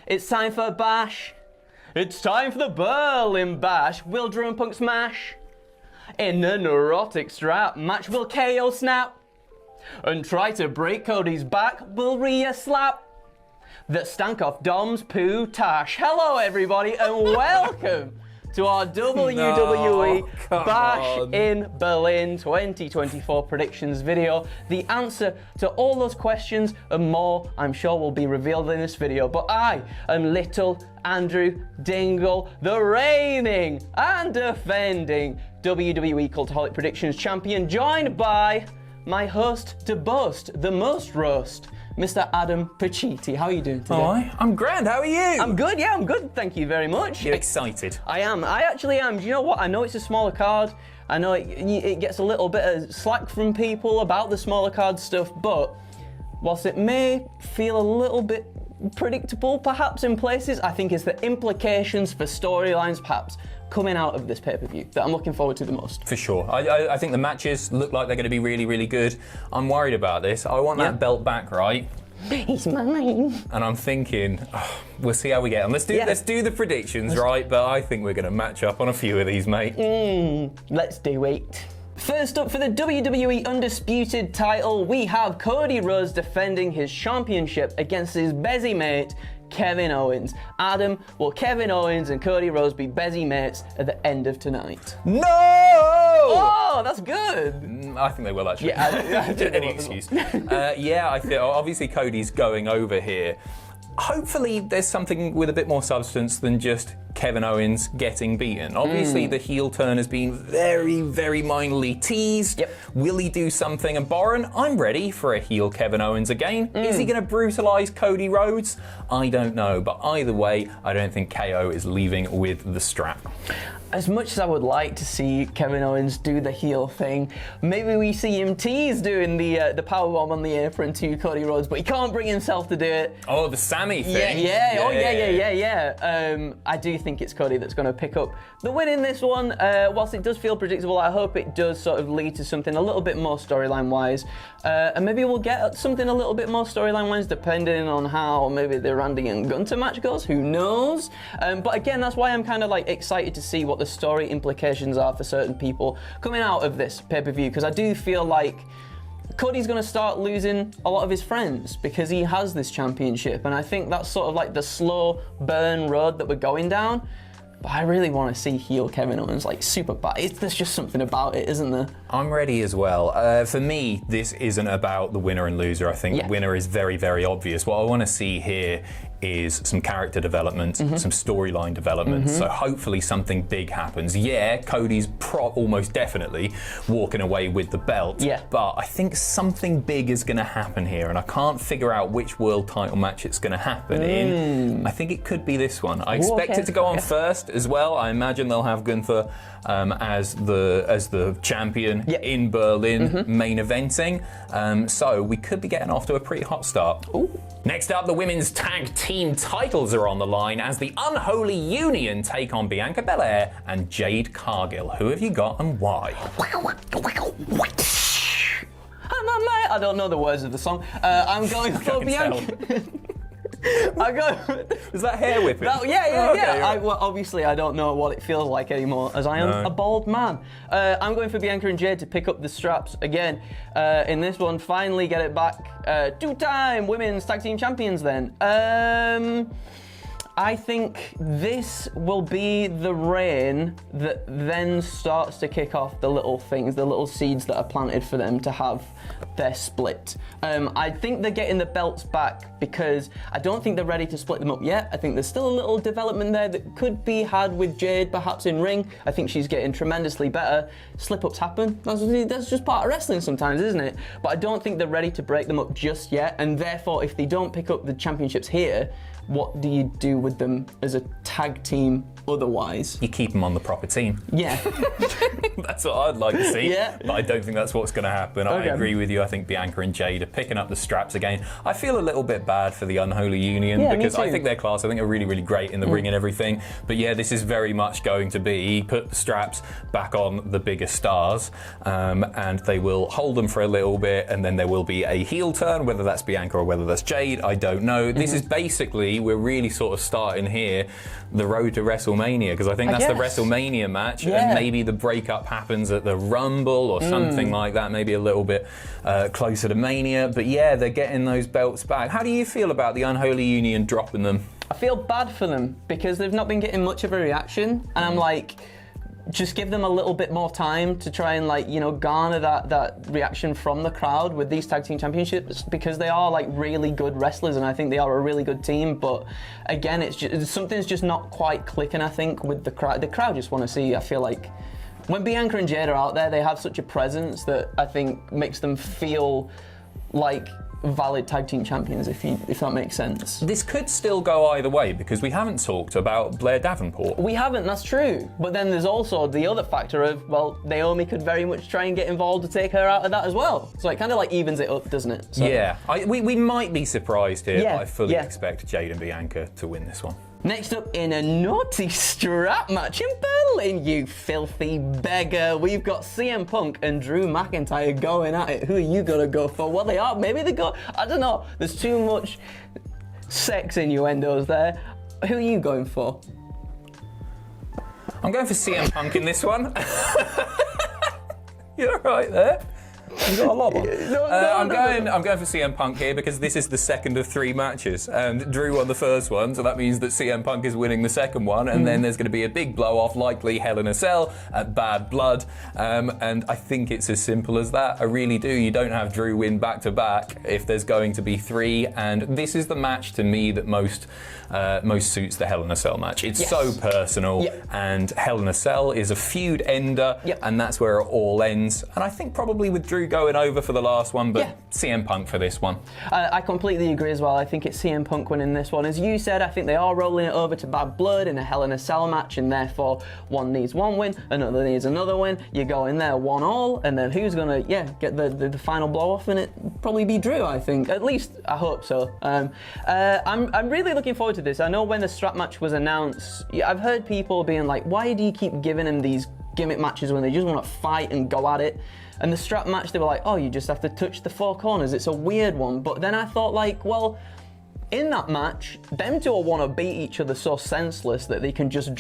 It's time for Bash. It's time for the Berlin Bash. Will Drew and Punk smash? In a neurotic strap match, will KO snap? And try to break Cody's back, will Rhea slap? That stank off Dom's poo tash. Hello everybody and welcome to our WWE Bash in Berlin 2024 predictions video. The answer to all those questions and more, I'm sure, will be revealed in this video. But I am little Andrew Dingle, the reigning and defending WWE Cultaholic Predictions champion, joined by my host to boast, the most roast, Mr. Adam Pacitti. How are you doing today? Hi, I'm grand. How are you? I'm good, yeah, I'm good. Thank you very much. You're excited? I am. I actually am. Do you know what? I know it's a smaller card. I know it gets a little bit of slack from people about the smaller card stuff, but whilst it may feel a little bit predictable perhaps in places, I think it's the implications for storylines perhaps coming out of this pay-per-view that I'm looking forward to the most. For sure. I think the matches look like they're going to be really, really good. I'm worried about this. I want that belt back, right? It's mine. And I'm thinking, we'll see how we get on. Let's do the predictions, right? But I think we're going to match up on a few of these, mate. Let's do it. First up for the WWE Undisputed title, we have Cody Rhodes defending his championship against his busy mate, Kevin Owens. Adam, will Kevin Owens and Cody Rhodes be busy mates at the end of tonight? No! Oh, that's good. I think they will, actually. Yeah, any excuse. I feel obviously Cody's going over here. Hopefully there's something with a bit more substance than just Kevin Owens getting beaten. Obviously the heel turn has been very, very minorly teased. Yep. Will he do something? And Boren, I'm ready for a heel Kevin Owens again. Is he going to brutalise Cody Rhodes? I don't know, but either way, I don't think KO is leaving with the strap. As much as I would like to see Kevin Owens do the heel thing, maybe we see him tease doing the powerbomb on the apron to Cody Rhodes, but he can't bring himself to do it. Oh, the Sammy thing. Yeah. I do think it's Cody that's going to pick up the win in this one. Whilst it does feel predictable, I hope it does sort of lead to something a little bit more storyline-wise. And maybe we'll get something a little bit more storyline-wise, depending on how maybe the Randy and Gunther match goes. Who knows? But again, that's why I'm kind of like excited to see what the story implications are for certain people coming out of this pay-per-view, because I do feel like Cody's going to start losing a lot of his friends because he has this championship, and I think that's sort of like the slow burn road that we're going down. But I really want to see heel Kevin Owens like super bad. There's just something about it, isn't there? I'm ready as well. For me, this isn't about the winner and loser. I think the winner is very, very obvious. What I want to see here is some character development, some storyline development. So hopefully something big happens. Yeah, Cody's almost definitely walking away with the belt. Yeah. But I think something big is going to happen here, and I can't figure out which world title match it's going to happen in. I think it could be this one. I expect it to go on first as well. I imagine they'll have Gunther as the champion in Berlin, main eventing. So we could be getting off to a pretty hot start. Ooh. Next up, the women's tag team titles are on the line as the Unholy Union take on Bianca Belair and Jade Cargill. Who have you got and why? I don't know the words of the song. I'm going for Bianca. Is that hair whipping? Yeah. Well, obviously, I don't know what it feels like anymore, as I am a bald man. I'm going for Bianca and Jade to pick up the straps again. In this one, finally get it back. Two-time women's tag team champions then. I think this will be the reign that then starts to kick off the little things, the little seeds that are planted for them to have their split. I think they're getting the belts back because I don't think they're ready to split them up yet. I think there's still a little development there that could be had with Jade, perhaps in ring. I think she's getting tremendously better. Slip-ups happen. That's just part of wrestling sometimes, isn't it? But I don't think they're ready to break them up just yet, and therefore, if they don't pick up the championships here, what do you do with them as a tag team otherwise? You keep them on the proper team. Yeah. That's what I'd like to see. Yeah. But I don't think that's what's going to happen. Okay. I agree with you. I think Bianca and Jade are picking up the straps again. I feel a little bit bad for the Unholy Union because I think their class, I think, are really, really great in the ring and everything. But yeah, this is very much going to be put the straps back on the bigger stars, and they will hold them for a little bit, and then there will be a heel turn, whether that's Bianca or whether that's Jade, I don't know. This is basically, we're really sort of starting here the road to WrestleMania, because I think that's the WrestleMania match, and maybe the breakup happens at the Rumble or something like that, maybe a little bit closer to Mania. But yeah, they're getting those belts back. How do you feel about the Unholy Union dropping them? I feel bad for them because they've not been getting much of a reaction, and I'm like, just give them a little bit more time to try and, like, you know, garner that reaction from the crowd with these tag team championships, because they are, like, really good wrestlers, and I think they are a really good team. But again, it's just something's just not quite clicking, I think, with the crowd. The crowd just want to see, I feel like, when Bianca and Jade are out there, they have such a presence that I think makes them feel like valid tag team champions, if that makes sense. This could still go either way, because we haven't talked about Blair Davenport. We haven't, that's true. But then there's also the other factor of, well, Naomi could very much try and get involved to take her out of that as well. So it kind of like evens it up, doesn't it? So. Yeah, we might be surprised here, but I fully expect Jade and Bianca to win this one. Next up, in a naughty strap match in Berlin, you filthy beggar, we've got CM Punk and Drew McIntyre going at it. Who are you gonna go for? Well, they are. Maybe they go. I don't know. There's too much sex innuendos there. Who are you going for? I'm going for CM Punk in this one. You're right there. You got a lot on. I'm going for CM Punk here because this is the second of 3 matches, and Drew won the first one, so that means that CM Punk is winning the second one, and then there's going to be a big blow-off, likely Hell in a Cell at Bad Blood, and I think it's as simple as that. I really do. You don't have Drew win back-to-back if there's going to be 3, and this is the match to me that most suits the Hell in a Cell match. It's so personal, and Hell in a Cell is a feud ender, and that's where it all ends. And I think probably with Drew going over for the last one, but CM Punk for this one. I completely agree as well. I think it's CM Punk winning this one. As you said, I think they are rolling it over to Bad Blood in a Hell in a Cell match, and therefore one needs one win, another needs another win. You go in there 1-1, and then who's gonna get the final blow off? And it probably be Drew, I think. At least I hope so. I'm really looking forward to this. I know when the strap match was announced, I've heard people being like, why do you keep giving him these gimmick matches when they just want to fight and go at it? And the strap match, they were like, oh, you just have to touch the 4 corners. It's a weird one. But then I thought, like, well, in that match, them two will want to beat each other so senseless that they can just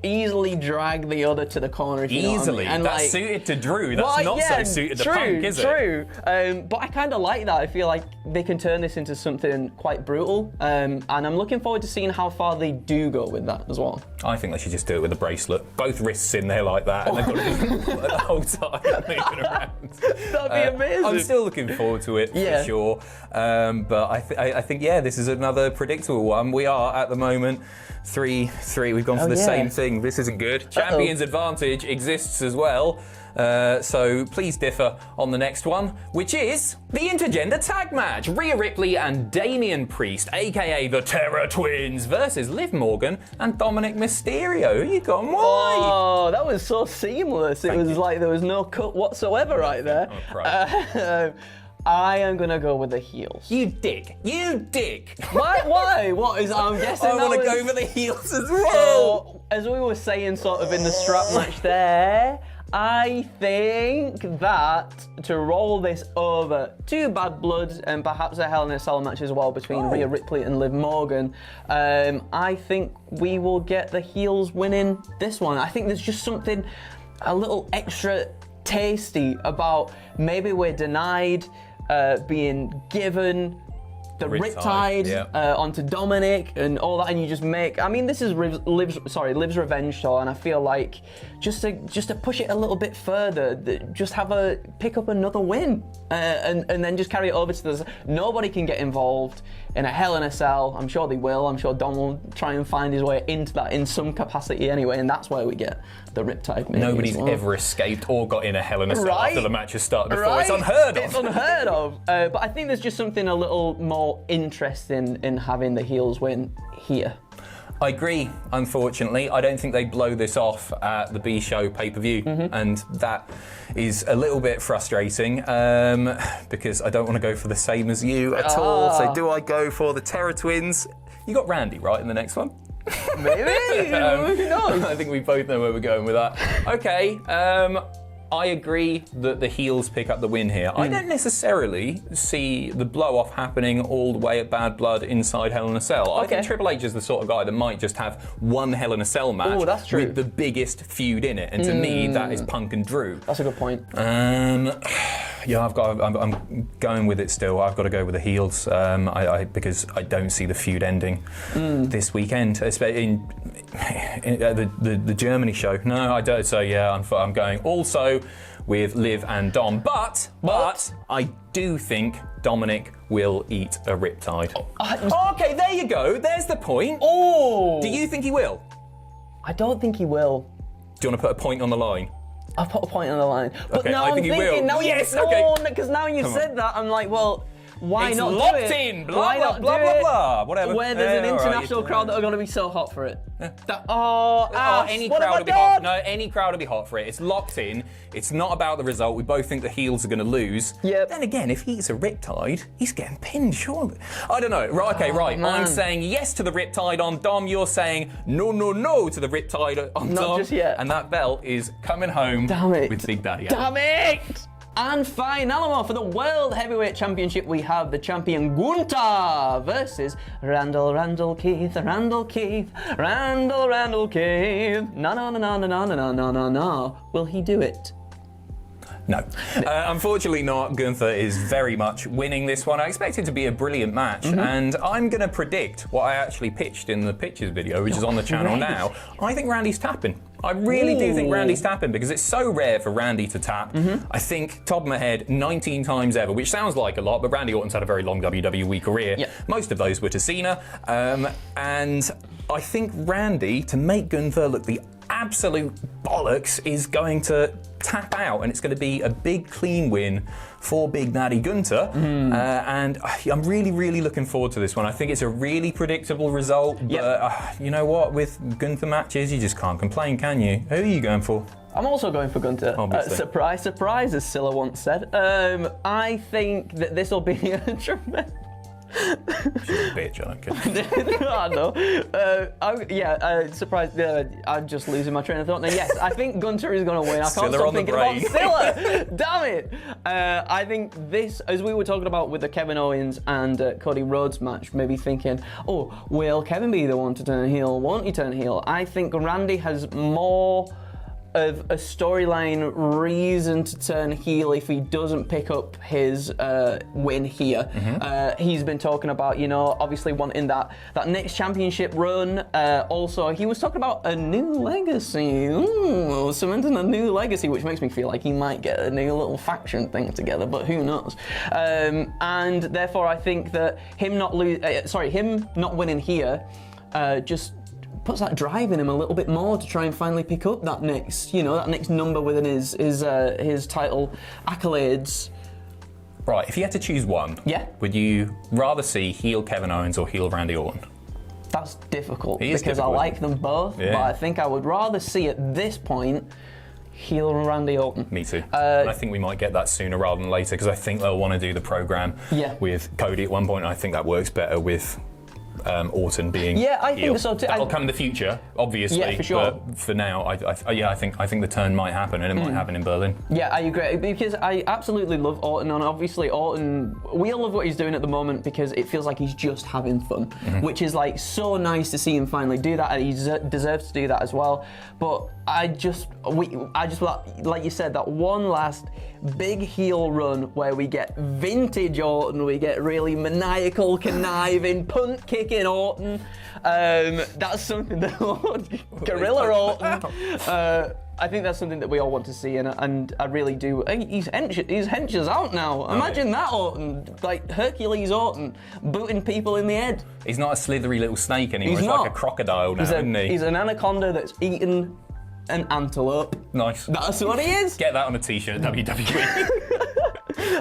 easily drag the other to the corner. If you know what I mean. And that's suited to Drew. That's not so suited to Punk, is it? True. But I kind of like that. I feel like they can turn this into something quite brutal. And I'm looking forward to seeing how far they do go with that as well. I think they should just do it with a bracelet. Both wrists in there like that, and they've got to the whole time moving around. That'd be amazing. I'm still looking forward to it, for sure. But I think, this is another predictable one. We are, at the moment, 3-3. We've gone for the same thing. This isn't good. Champion's advantage exists as well. So please differ on the next one, which is the intergender tag match. Rhea Ripley and Damian Priest, aka the Terror Twins, versus Liv Morgan and Dominik Mysterio. You got why? Oh, that was so seamless. It was like there was no cut whatsoever right there. I'm proud. I am gonna go with the heels. You dick. Why? What is? I'm guessing. I want to go for the heels as well. So, as we were saying, sort of in the strap match there, I think that to roll this over to Bad Blood and perhaps a Hell in a Cell match as well between Rhea Ripley and Liv Morgan, I think we will get the heels winning this one. I think there's just something a little extra tasty about maybe we're denied being given the Riptide onto Dominik and all that, and you just make. I mean, this is Liv's revenge tour, and I feel like just to push it a little bit further, just pick up another win, and then just carry it over to this. Nobody can get involved in a Hell in a Cell. I'm sure they will. I'm sure Dom will try and find his way into that in some capacity anyway, and that's where we get the Riptide. Nobody's ever escaped or got in a Hell in a Cell after the match has started before. It's unheard of. It's unheard of. But I think there's just something a little more interesting in having the heels win here. I agree, unfortunately. I don't think they blow this off at the B Show pay-per-view, and that is a little bit frustrating because I don't want to go for the same as you at all. So do I go for the Terror Twins? You got Randy, right, in the next one? Maybe. Who knows? I think we both know where we're going with that. Okay, I agree that the heels pick up the win here. I don't necessarily see the blow-off happening all the way at Bad Blood inside Hell in a Cell. I think Triple H is the sort of guy that might just have one Hell in a Cell match with the biggest feud in it. And to me, that is Punk and Drew. That's a good point. Yeah, I'm going with it still. I've got to go with the heels because I don't see the feud ending this weekend, especially in the Germany show. No, I don't. So yeah, I'm going also with Liv and Dom. But I do think Dominik will eat a Riptide. Okay, there you go. There's the point. Oh! Do you think he will? I don't think he will. Do you want to put a point on the line? I'll put a point on the line. But okay, now I I'm think thinking, he will. now yes, because now you said that, I'm like, well, why it's not do locked it? in. Blah, why blah, not blah, do blah, it blah. Whatever. Where there's an international crowd that are going to be so hot for it. Any crowd will be hot. No, any crowd will be hot for it. It's locked in. It's not about the result. We both think the heels are going to lose. Yep. Then again, if he eats a Riptide, he's getting pinned, surely. I don't know. Right, okay, right. Man. I'm saying yes to the Riptide on Dom. You're saying no to the Riptide on Dom. Not just yet. And that belt is coming home with Big Daddy. Damn it! And finally, for the World Heavyweight Championship, we have the champion Gunther versus Randall Keith. No. Will he do it? No. Unfortunately not. Gunther is very much winning this one. I expect it to be a brilliant match, and I'm going to predict what I actually pitched in the pictures video, which is on the channel now. I think Randy's tapping. I really do think Randy's tapping because it's so rare for Randy to tap. I think, top of my head, 19 times ever, which sounds like a lot, but Randy Orton's had a very long WWE career. Yep. Most of those were to Cena. And I think Randy, to make Gunther look the absolute bollocks, is going to tap out, and it's going to be a big clean win for Big Daddy Gunther. And I'm really looking forward to this one. I think it's a really predictable result, but you know what, with Gunther matches you just can't complain, can you? Who are you going for? I'm also going for Gunther. Surprise, surprise, as Scylla once said. I think that this will be a tremendous... She's a bitch, I don't care. I know. Surprised. I'm just losing my train of thought now. Yes, I think Gunther is going to win. I can't stop thinking about Scylla. Damn it. I think this, as we were talking about with the Kevin Owens and Cody Rhodes match, maybe thinking, oh, will Kevin be the one to turn heel? Won't he turn heel? I think Randy has more of a storyline reason to turn heel if he doesn't pick up his win here. He's been talking about, obviously wanting that next championship run. Also, he was talking about a new legacy. Cementing a new legacy, which makes me feel like he might get a new little faction thing together, but who knows? And therefore, I think that him not winning here just puts that drive in him a little bit more to try and finally pick up that next number within his title accolades. Right, if you had to choose one, would you rather see heel Kevin Owens or heel Randy Orton? That's difficult because I like them both, but I think I would rather see at this point heel Randy Orton. Me too. And I think we might get that sooner rather than later because I think they'll want to do the program with Cody at one point. And I think that works better with Orton being I heel. think so too. That'll come in the future, obviously. Yeah, for sure. But for now, I think the turn might happen, and it might happen in Berlin. Yeah, I agree because I absolutely love Orton, and obviously Orton, we all love what he's doing at the moment because it feels like he's just having fun, which is like so nice to see him finally do that, and he deserves to do that as well. But I just like you said, that one last big heel run where we get vintage Orton, we get really maniacal, conniving, punt kicking Orton. That's something that Gorilla Orton. I think that's something that we all want to see, and I really do. His hench is out now. Imagine that Orton, like Hercules Orton, booting people in the head. He's not a slithery little snake anymore. He's like a crocodile now, isn't he? He's an anaconda that's eaten an antelope. Nice. That's what he is. Get that on a t-shirt, WWE.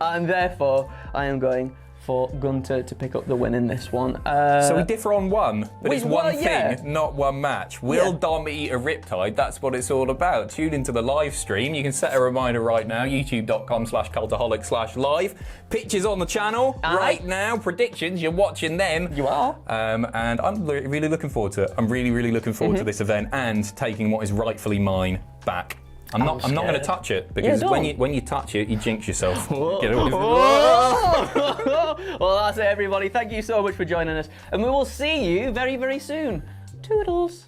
And therefore, I am going for Gunther to pick up the win in this one. So we differ on one, but it's one yeah. thing, not one match. Will Dom eat a riptide? That's what it's all about. Tune into the live stream. You can set a reminder right now, youtube.com/cultaholic/live. Pictures on the channel right now. Predictions, you're watching them. You are. And I'm really looking forward to it. I'm really looking forward to this event and taking what is rightfully mine back. I'm not going to touch it because when you touch it, you jinx yourself. Well, that's it, everybody. Thank you so much for joining us, and we will see you very, very soon. Toodles.